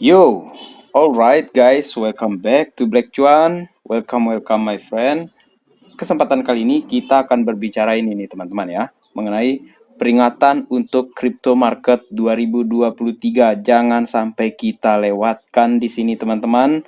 Yo, alright guys, welcome back to Black Cuan. Welcome my friend. Kesempatan kali ini kita akan berbicara ini nih teman-teman ya, mengenai peringatan untuk crypto market 2023. Jangan sampai kita lewatkan di sini teman-teman,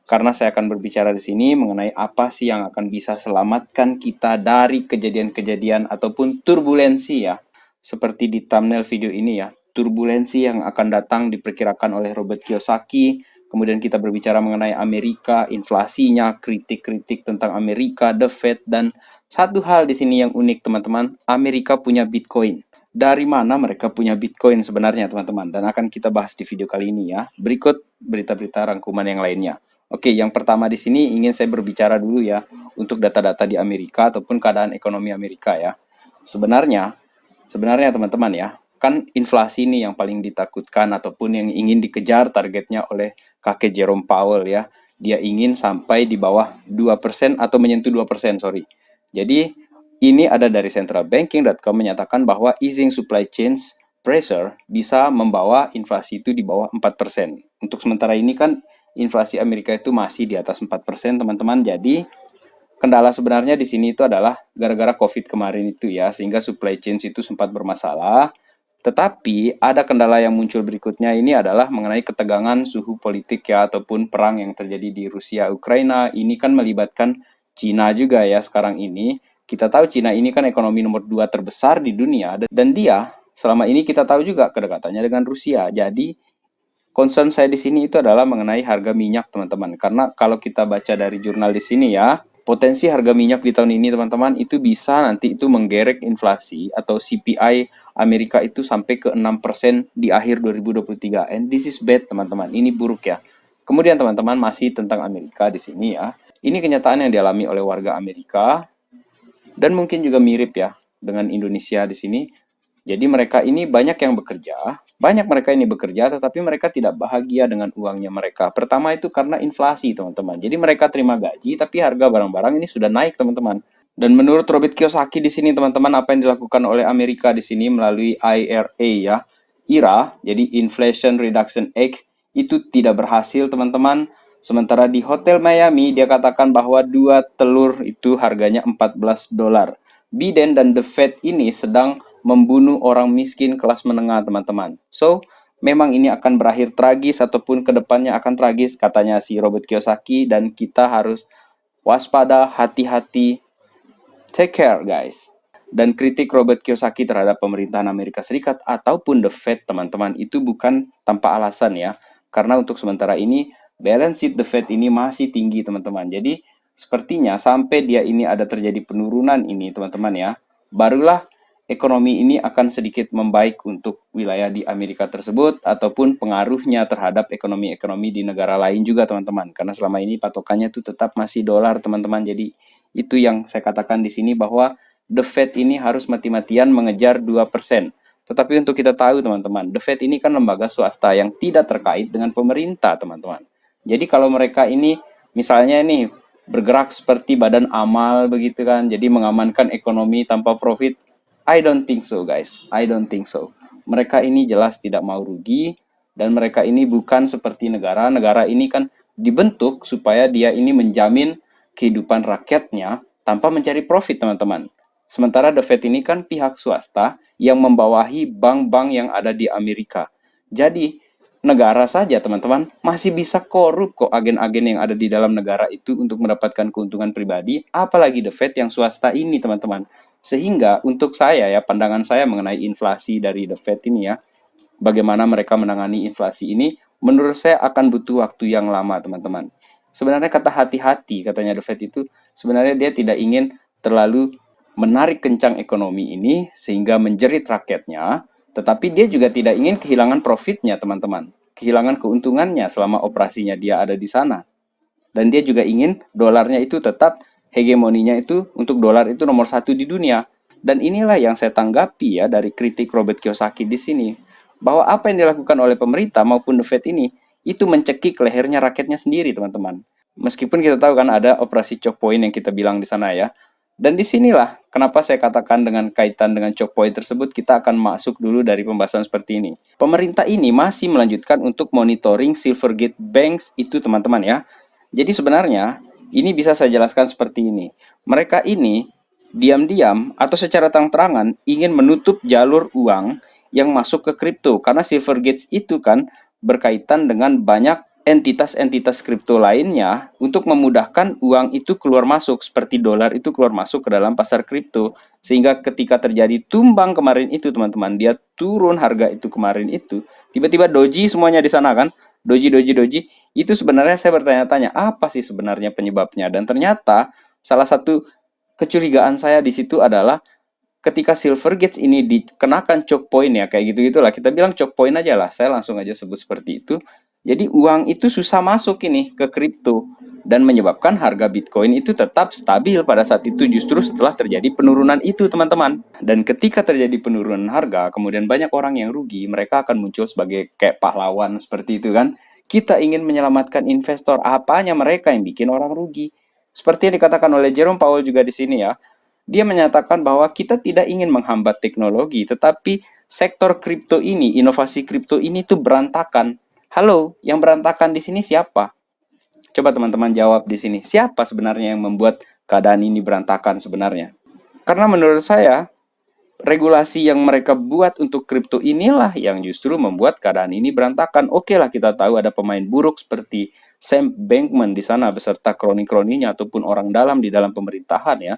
karena saya akan berbicara di sini mengenai apa sih yang akan bisa selamatkan kita dari kejadian-kejadian ataupun turbulensi ya. Seperti di thumbnail video ini ya, turbulensi yang akan datang diperkirakan oleh Robert Kiyosaki. Kemudian kita berbicara mengenai Amerika, inflasinya, kritik-kritik tentang Amerika, The Fed, dan satu hal di sini yang unik teman-teman, Amerika punya Bitcoin. Dari mana mereka punya Bitcoin sebenarnya teman-teman? Dan akan kita bahas di video kali ini ya. Berikut berita-berita rangkuman yang lainnya. Oke, yang pertama di sini ingin saya berbicara dulu ya untuk data-data di Amerika ataupun keadaan ekonomi Amerika ya. Sebenarnya Sebenarnya teman-teman ya, kan inflasi ini yang paling ditakutkan ataupun yang ingin dikejar targetnya oleh kakek Jerome Powell ya. Dia ingin sampai di bawah 2% atau menyentuh 2%, sorry. Jadi ini ada dari centralbanking.com menyatakan bahwa easing supply chains pressure bisa membawa inflasi itu di bawah 4%. Untuk sementara ini kan inflasi Amerika itu masih di atas 4%, teman-teman. Jadi kendala sebenarnya di sini itu adalah gara-gara COVID kemarin itu ya, sehingga supply chain itu sempat bermasalah. Tetapi ada kendala yang muncul berikutnya ini adalah mengenai ketegangan suhu politik ya, ataupun perang yang terjadi di Rusia Ukraina. Ini kan melibatkan Cina juga ya sekarang ini. Kita tahu Cina ini kan ekonomi nomor 2 terbesar di dunia, dan dia selama ini kita tahu juga kedekatannya dengan Rusia. Jadi concern saya di sini itu adalah mengenai harga minyak, teman-teman. Karena kalau kita baca dari jurnal di sini ya, potensi harga minyak di tahun ini, teman-teman, itu bisa nanti itu menggerek inflasi atau CPI Amerika itu sampai ke 6% di akhir 2023. And this is bad, teman-teman. Ini buruk ya. Kemudian, teman-teman, masih tentang Amerika di sini ya. Ini kenyataan yang dialami oleh warga Amerika dan mungkin juga mirip ya dengan Indonesia di sini. Jadi mereka ini banyak mereka ini bekerja, tetapi mereka tidak bahagia dengan uangnya mereka. Pertama itu karena inflasi, teman-teman. Jadi mereka terima gaji, tapi harga barang-barang ini sudah naik, teman-teman. Dan menurut Robert Kiyosaki di sini, teman-teman, apa yang dilakukan oleh Amerika di sini melalui IRA ya, IRA, jadi Inflation Reduction Act, itu tidak berhasil, teman-teman. Sementara di Hotel Miami, dia katakan bahwa 2 telur itu harganya $14. Biden dan The Fed ini sedang membunuh orang miskin kelas menengah, teman-teman. So, memang ini akan berakhir tragis ataupun kedepannya akan tragis, katanya si Robert Kiyosaki, dan kita harus waspada, hati-hati, take care guys. Dan kritik Robert Kiyosaki terhadap pemerintahan Amerika Serikat ataupun The Fed, teman-teman, itu bukan tanpa alasan ya. Karena untuk sementara ini, balance sheet The Fed ini masih tinggi, teman-teman. Jadi, sepertinya sampai dia ini ada terjadi penurunan ini, teman-teman ya, barulah ekonomi ini akan sedikit membaik untuk wilayah di Amerika tersebut ataupun pengaruhnya terhadap ekonomi-ekonomi di negara lain juga, teman-teman. Karena selama ini patokannya itu tetap masih dolar, teman-teman. Jadi itu yang saya katakan di sini bahwa The Fed ini harus mati-matian mengejar 2%. Tetapi untuk kita tahu, teman-teman, The Fed ini kan lembaga swasta yang tidak terkait dengan pemerintah, teman-teman. Jadi kalau mereka ini misalnya ini bergerak seperti badan amal begitu kan, jadi mengamankan ekonomi tanpa profit, I don't think so guys, I don't think so. Mereka ini jelas tidak mau rugi, dan mereka ini bukan seperti negara. Negara ini kan dibentuk supaya dia ini menjamin kehidupan rakyatnya tanpa mencari profit, teman-teman. Sementara The Fed ini kan pihak swasta yang membawahi bank-bank yang ada di Amerika. Jadi negara saja, teman-teman, masih bisa korup kok agen-agen yang ada di dalam negara itu untuk mendapatkan keuntungan pribadi, apalagi The Fed yang swasta ini, teman-teman. Sehingga untuk saya ya, pandangan saya mengenai inflasi dari The Fed ini ya, bagaimana mereka menangani inflasi ini, menurut saya akan butuh waktu yang lama, teman-teman. Sebenarnya kata hati-hati, katanya The Fed itu, sebenarnya dia tidak ingin terlalu menarik kencang ekonomi ini sehingga menjerit rakyatnya, tetapi dia juga tidak ingin kehilangan profitnya, teman-teman. Kehilangan keuntungannya selama operasinya dia ada di sana. Dan dia juga ingin dolarnya itu tetap hegemoninya itu untuk dolar itu nomor satu di dunia. Dan inilah yang saya tanggapi ya dari kritik Robert Kiyosaki di sini. Bahwa apa yang dilakukan oleh pemerintah maupun The Fed ini, itu mencekik lehernya rakyatnya sendiri, teman-teman. Meskipun kita tahu kan ada operasi choke point yang kita bilang di sana ya. Dan disinilah kenapa saya katakan dengan kaitan dengan choke point tersebut, kita akan masuk dulu dari pembahasan seperti ini. Pemerintah ini masih melanjutkan untuk monitoring Silvergate Banks itu teman-teman ya. Jadi sebenarnya ini bisa saya jelaskan seperti ini. Mereka ini diam-diam atau secara terang-terangan ingin menutup jalur uang yang masuk ke kripto. Karena Silvergate itu kan berkaitan dengan banyak entitas-entitas kripto lainnya untuk memudahkan uang itu keluar masuk seperti dolar itu keluar masuk ke dalam pasar kripto, sehingga ketika terjadi tumbang kemarin itu teman-teman, dia turun harga itu kemarin itu tiba-tiba doji semuanya di sana kan, doji itu sebenarnya saya bertanya-tanya apa sih sebenarnya penyebabnya, dan ternyata salah satu kecurigaan saya di situ adalah ketika Silvergate ini dikenakan choke point ya, kayak gitu gitulah, kita bilang choke point aja lah, saya langsung aja sebut seperti itu. Jadi uang itu susah masuk ini ke kripto dan menyebabkan harga Bitcoin itu tetap stabil pada saat itu, justru setelah terjadi penurunan itu teman-teman. Dan ketika terjadi penurunan harga, kemudian banyak orang yang rugi, mereka akan muncul sebagai kayak pahlawan seperti itu kan. Kita ingin menyelamatkan investor, apanya mereka yang bikin orang rugi. Seperti yang dikatakan oleh Jerome Powell juga di sini ya, dia menyatakan bahwa kita tidak ingin menghambat teknologi, tetapi sektor kripto ini, inovasi kripto ini tuh berantakan. Halo, yang berantakan di sini siapa? Coba teman-teman jawab di sini. Siapa sebenarnya yang membuat keadaan ini berantakan sebenarnya? Karena menurut saya, regulasi yang mereka buat untuk kripto inilah yang justru membuat keadaan ini berantakan. Oke lah, kita tahu ada pemain buruk seperti Sam Bankman di sana beserta kroni-kroninya ataupun orang dalam di dalam pemerintahan ya.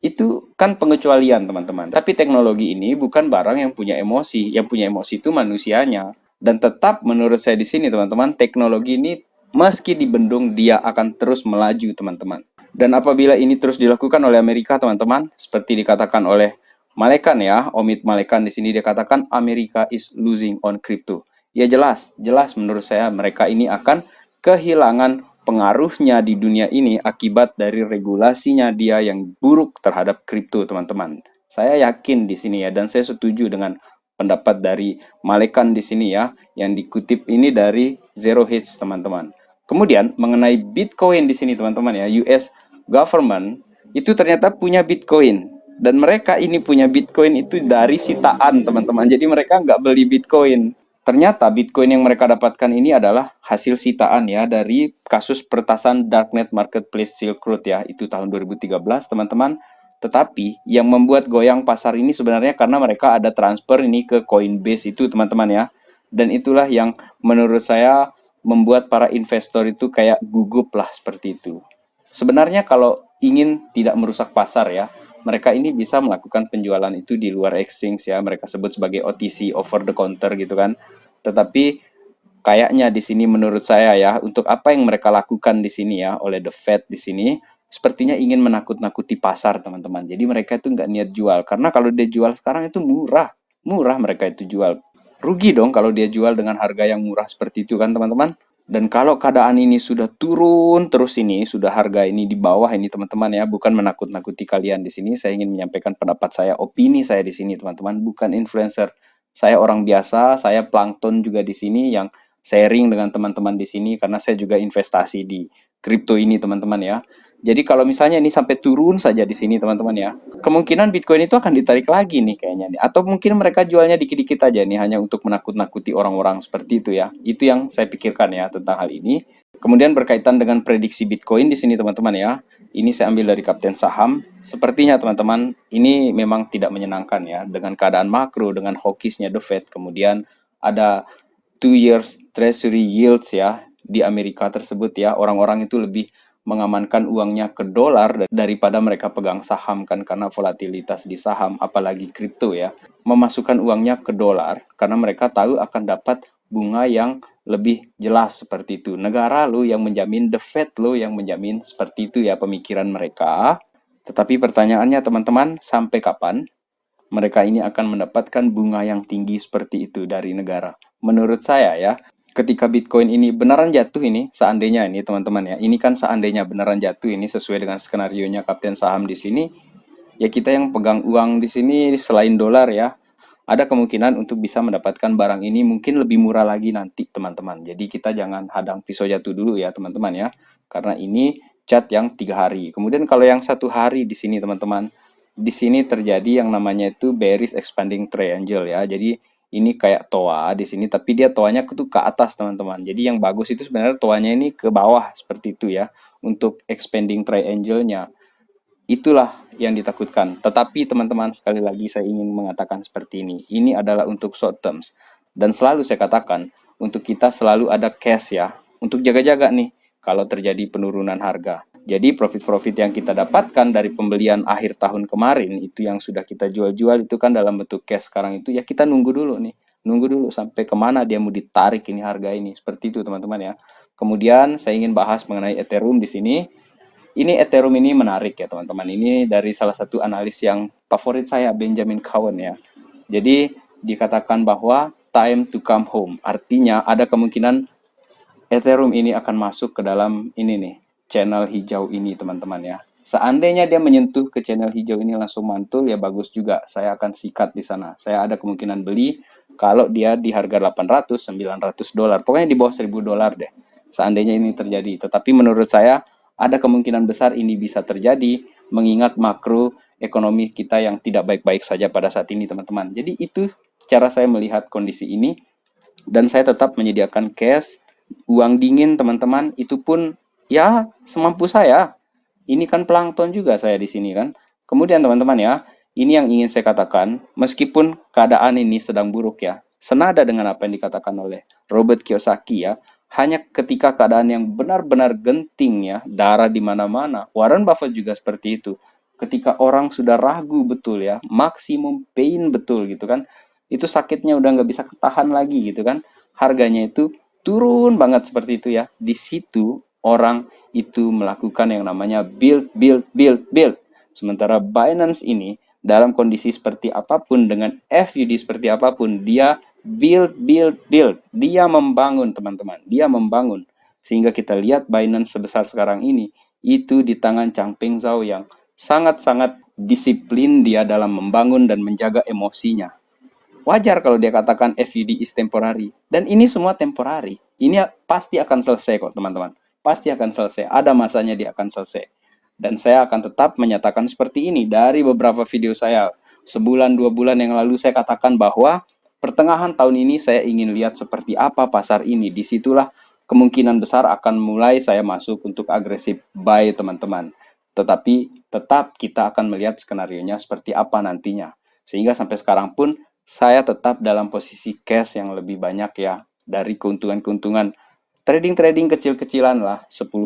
Itu kan pengecualian teman-teman. Tapi teknologi ini bukan barang yang punya emosi. Yang punya emosi itu manusianya. Dan tetap menurut saya di sini teman-teman, teknologi ini meski dibendung dia akan terus melaju teman-teman. Dan apabila ini terus dilakukan oleh Amerika teman-teman, seperti dikatakan oleh Malekan ya, Omid Malekan di sini dia katakan Amerika is losing on crypto. Ya jelas menurut saya mereka ini akan kehilangan pengaruhnya di dunia ini akibat dari regulasinya dia yang buruk terhadap kripto, teman-teman. Saya yakin di sini ya, dan saya setuju dengan pendapat dari Malekan di sini ya, yang dikutip ini dari Zero Hedge, teman-teman. Kemudian mengenai Bitcoin di sini, teman-teman ya, US government itu ternyata punya Bitcoin, dan mereka ini punya Bitcoin itu dari sitaan, teman-teman. Jadi mereka nggak beli Bitcoin. Ternyata Bitcoin yang mereka dapatkan ini adalah hasil sitaan ya dari kasus peretasan Darknet Marketplace Silk Road ya, itu tahun 2013 teman-teman. Tetapi yang membuat goyang pasar ini sebenarnya karena mereka ada transfer ini ke Coinbase itu teman-teman ya. Dan itulah yang menurut saya membuat para investor itu kayak gugup lah seperti itu. Sebenarnya kalau ingin tidak merusak pasar ya, mereka ini bisa melakukan penjualan itu di luar exchange ya, mereka sebut sebagai OTC, over the counter gitu kan. Tetapi kayaknya di sini menurut saya ya, untuk apa yang mereka lakukan di sini ya oleh The Fed di sini, sepertinya ingin menakut-nakuti pasar teman-teman. Jadi mereka itu nggak niat jual, karena kalau dia jual sekarang itu murah, murah mereka itu jual. Rugi dong kalau dia jual dengan harga yang murah seperti itu kan teman-teman. Dan kalau keadaan ini sudah turun terus ini, sudah harga ini di bawah ini teman-teman ya, bukan menakut-nakuti kalian di sini, saya ingin menyampaikan pendapat saya, opini saya di sini teman-teman, bukan influencer. Saya orang biasa, saya plankton juga di sini yang sharing dengan teman-teman di sini karena saya juga investasi di kripto ini teman-teman ya. Jadi kalau misalnya ini sampai turun saja di sini teman-teman ya, kemungkinan Bitcoin itu akan ditarik lagi nih kayaknya nih. Atau mungkin mereka jualnya dikit-dikit aja nih hanya untuk menakut-nakuti orang-orang seperti itu ya. Itu yang saya pikirkan ya tentang hal ini. Kemudian berkaitan dengan prediksi Bitcoin di sini teman-teman ya. Ini saya ambil dari Kapten Saham. Sepertinya teman-teman ini memang tidak menyenangkan ya dengan keadaan makro, dengan hawkishnya The Fed. Kemudian ada 2 years treasury yields ya di Amerika tersebut ya. Orang-orang itu lebih mengamankan uangnya ke dolar daripada mereka pegang saham kan, karena volatilitas di saham apalagi kripto ya, memasukkan uangnya ke dolar karena mereka tahu akan dapat bunga yang lebih jelas seperti itu. Negara lo yang menjamin, The Fed lo yang menjamin, seperti itu ya pemikiran mereka. Tetapi pertanyaannya teman-teman, sampai kapan mereka ini akan mendapatkan bunga yang tinggi seperti itu dari negara? Menurut saya ya, ketika Bitcoin ini beneran jatuh ini, seandainya ini teman-teman ya, ini kan seandainya beneran jatuh ini sesuai dengan skenarionya Kapten Saham di sini, ya kita yang pegang uang di sini selain dolar ya, ada kemungkinan untuk bisa mendapatkan barang ini mungkin lebih murah lagi nanti teman-teman. Jadi kita jangan hadang pisau jatuh dulu ya teman-teman ya, karena ini chart yang 3 hari. Kemudian kalau yang 1 hari di sini teman-teman, di sini terjadi yang namanya itu bearish expanding triangle ya. Jadi ini kayak toa di sini, tapi dia toanya tuh ke atas teman-teman. Jadi yang bagus itu sebenarnya toanya ini ke bawah seperti itu ya, untuk expanding triangle-nya. Itulah yang ditakutkan. Tetapi teman-teman, sekali lagi saya ingin mengatakan seperti ini. Ini adalah untuk short terms. Dan selalu saya katakan, untuk kita selalu ada cash ya. Untuk jaga-jaga nih, kalau terjadi penurunan harga. Jadi profit-profit yang kita dapatkan dari pembelian akhir tahun kemarin, itu yang sudah kita jual-jual itu kan dalam bentuk cash sekarang itu, ya kita nunggu dulu nih. Nunggu dulu sampai kemana dia mau ditarik ini harga ini. Seperti itu teman-teman ya. Kemudian saya ingin bahas mengenai Ethereum di sini. Ini Ethereum ini menarik ya teman-teman. Ini dari salah satu analis yang favorit saya, Benjamin Cowen ya. Jadi dikatakan bahwa time to come home. Artinya ada kemungkinan Ethereum ini akan masuk ke dalam ini nih, channel hijau ini teman-teman ya. Seandainya dia menyentuh ke channel hijau ini langsung mantul ya bagus juga. Saya akan sikat di sana. Saya ada kemungkinan beli kalau dia di harga 800, 900 dolar. Pokoknya di bawah 1000 dolar deh. Seandainya ini terjadi. Tetapi menurut saya ada kemungkinan besar ini bisa terjadi mengingat makro ekonomi kita yang tidak baik-baik saja pada saat ini teman-teman. Jadi itu cara saya melihat kondisi ini, dan saya tetap menyediakan cash, uang dingin teman-teman, itu pun ya semampu saya. Ini kan plankton juga saya di sini kan. Kemudian teman-teman ya, ini yang ingin saya katakan, meskipun keadaan ini sedang buruk ya, senada dengan apa yang dikatakan oleh Robert Kiyosaki ya, hanya ketika keadaan yang benar-benar genting ya, darah di mana-mana. Warren Buffett juga seperti itu. Ketika orang sudah ragu betul ya, maksimum pain betul gitu kan, itu sakitnya udah nggak bisa ketahan lagi gitu kan, harganya itu turun banget seperti itu ya. Di situ orang itu melakukan yang namanya build, build, build, build. Sementara Binance ini dalam kondisi seperti apapun, dengan FUD seperti apapun, dia build, build, build. Dia membangun teman-teman, dia membangun. Sehingga kita lihat Binance sebesar sekarang ini, itu di tangan Changpeng Zhao yang sangat-sangat disiplin dia dalam membangun dan menjaga emosinya. Wajar kalau dia katakan FUD is temporary. Dan ini semua temporary. Ini pasti akan selesai kok teman-teman. Pasti akan selesai. Ada masanya dia akan selesai. Dan saya akan tetap menyatakan seperti ini. Dari beberapa video saya, sebulan 2 bulan yang lalu saya katakan bahwa pertengahan tahun ini saya ingin lihat seperti apa pasar ini. Disitulah kemungkinan besar akan mulai saya masuk untuk agresif buy teman-teman. Tetapi tetap kita akan melihat skenario-nya seperti apa nantinya. Sehingga sampai sekarang pun saya tetap dalam posisi cash yang lebih banyak ya. Dari keuntungan-keuntungan trading-trading kecil-kecilan lah, 10%,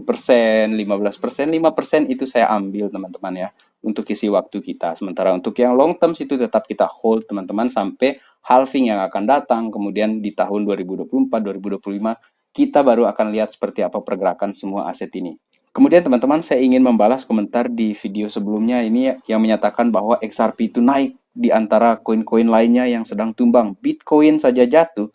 15%, 5% itu saya ambil teman-teman ya, untuk isi waktu kita. Sementara untuk yang long term itu tetap kita hold teman-teman sampai halving yang akan datang, kemudian di tahun 2024, 2025 kita baru akan lihat seperti apa pergerakan semua aset ini. Kemudian teman-teman, saya ingin membalas komentar di video sebelumnya ini yang menyatakan bahwa XRP itu naik di antara koin-koin lainnya yang sedang tumbang. Bitcoin saja jatuh,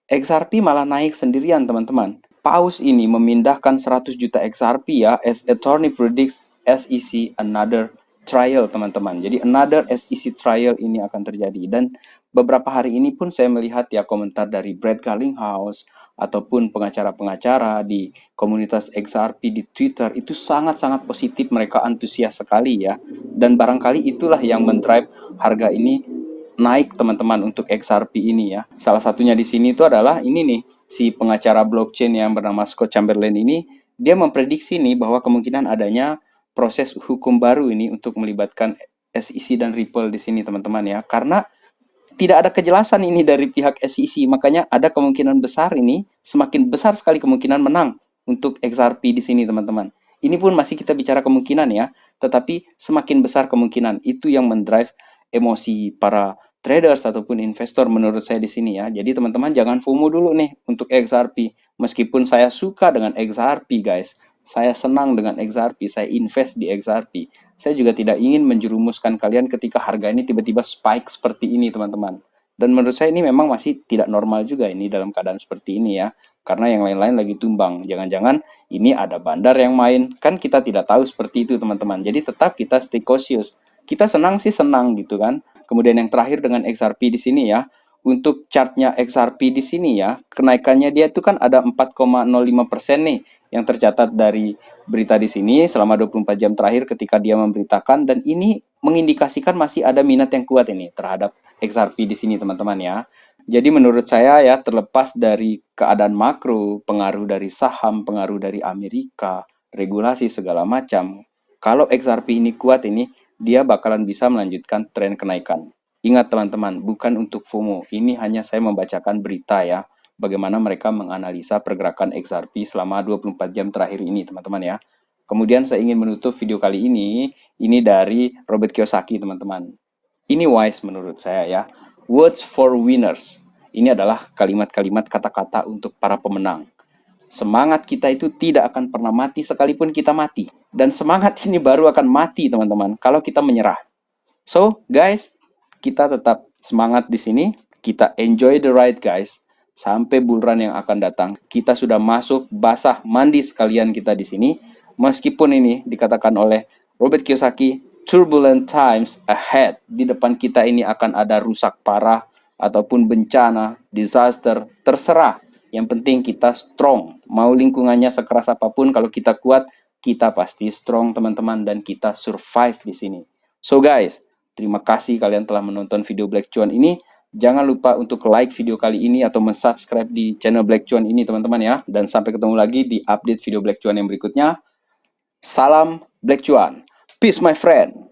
XRP malah naik sendirian teman-teman. Paus ini memindahkan 100 juta XRP ya, as attorney predicts SEC another trial teman-teman. Jadi another SEC trial ini akan terjadi. Dan beberapa hari ini pun saya melihat ya komentar dari Brad Garlinghouse ataupun pengacara-pengacara di komunitas XRP di Twitter itu sangat-sangat positif, mereka antusias sekali ya. Dan barangkali itulah yang mendrive harga ini naik teman-teman untuk XRP ini ya. Salah satunya di sini itu adalah ini nih, si pengacara blockchain yang bernama Scott Chamberlain ini, dia memprediksi nih bahwa kemungkinan adanya proses hukum baru ini untuk melibatkan SEC dan Ripple di sini teman-teman ya. Karena tidak ada kejelasan ini dari pihak SEC, makanya ada kemungkinan besar ini, semakin besar sekali kemungkinan menang untuk XRP di sini teman-teman. Ini pun masih kita bicara kemungkinan ya, tetapi semakin besar kemungkinan itu yang mendrive emosi para traders ataupun investor menurut saya di sini ya. Jadi teman-teman jangan FOMO dulu nih untuk XRP. Meskipun saya suka dengan XRP guys, saya senang dengan XRP, saya invest di XRP. Saya juga tidak ingin menjerumuskan kalian ketika harga ini tiba-tiba spike seperti ini teman-teman. Dan menurut saya ini memang masih tidak normal juga ini dalam keadaan seperti ini ya. Karena yang lain-lain lagi tumbang. Jangan-jangan ini ada bandar yang main. Kan kita tidak tahu seperti itu teman-teman. Jadi tetap kita stay cautious. Kita senang sih senang gitu kan. Kemudian yang terakhir dengan XRP di sini ya, untuk chartnya XRP di sini ya, kenaikannya dia itu kan ada 4,05% nih yang tercatat dari berita di sini selama 24 jam terakhir ketika dia memberitakan, dan ini mengindikasikan masih ada minat yang kuat ini terhadap XRP di sini teman-teman ya. Jadi menurut saya ya, terlepas dari keadaan makro, pengaruh dari saham, pengaruh dari Amerika, regulasi segala macam, kalau XRP ini kuat ini, dia bakalan bisa melanjutkan tren kenaikan. Ingat teman-teman, bukan untuk FOMO. Ini hanya saya membacakan berita ya, bagaimana mereka menganalisa pergerakan XRP selama 24 jam terakhir ini teman-teman ya. Kemudian saya ingin menutup video kali ini dari Robert Kiyosaki teman-teman. Ini wise menurut saya ya. Words for winners. Ini adalah kalimat-kalimat kata-kata untuk para pemenang. Semangat kita itu tidak akan pernah mati sekalipun kita mati. Dan semangat ini baru akan mati teman-teman kalau kita menyerah. So, guys, kita tetap semangat di sini. Kita enjoy the ride, guys. Sampai bull run yang akan datang. Kita sudah masuk basah mandi sekalian kita di sini. Meskipun ini dikatakan oleh Robert Kiyosaki, turbulent times ahead. Di depan kita ini akan ada rusak parah ataupun bencana, disaster, terserah. Yang penting kita strong. Mau lingkungannya sekeras apapun, kalau kita kuat, kita pasti strong teman-teman, dan kita survive di sini. So guys, terima kasih kalian telah menonton video Black Cuan ini. Jangan lupa untuk like video kali ini atau subscribe di channel Black Cuan ini teman-teman ya. Dan sampai ketemu lagi di update video Black Cuan yang berikutnya. Salam Black Cuan. Peace my friend.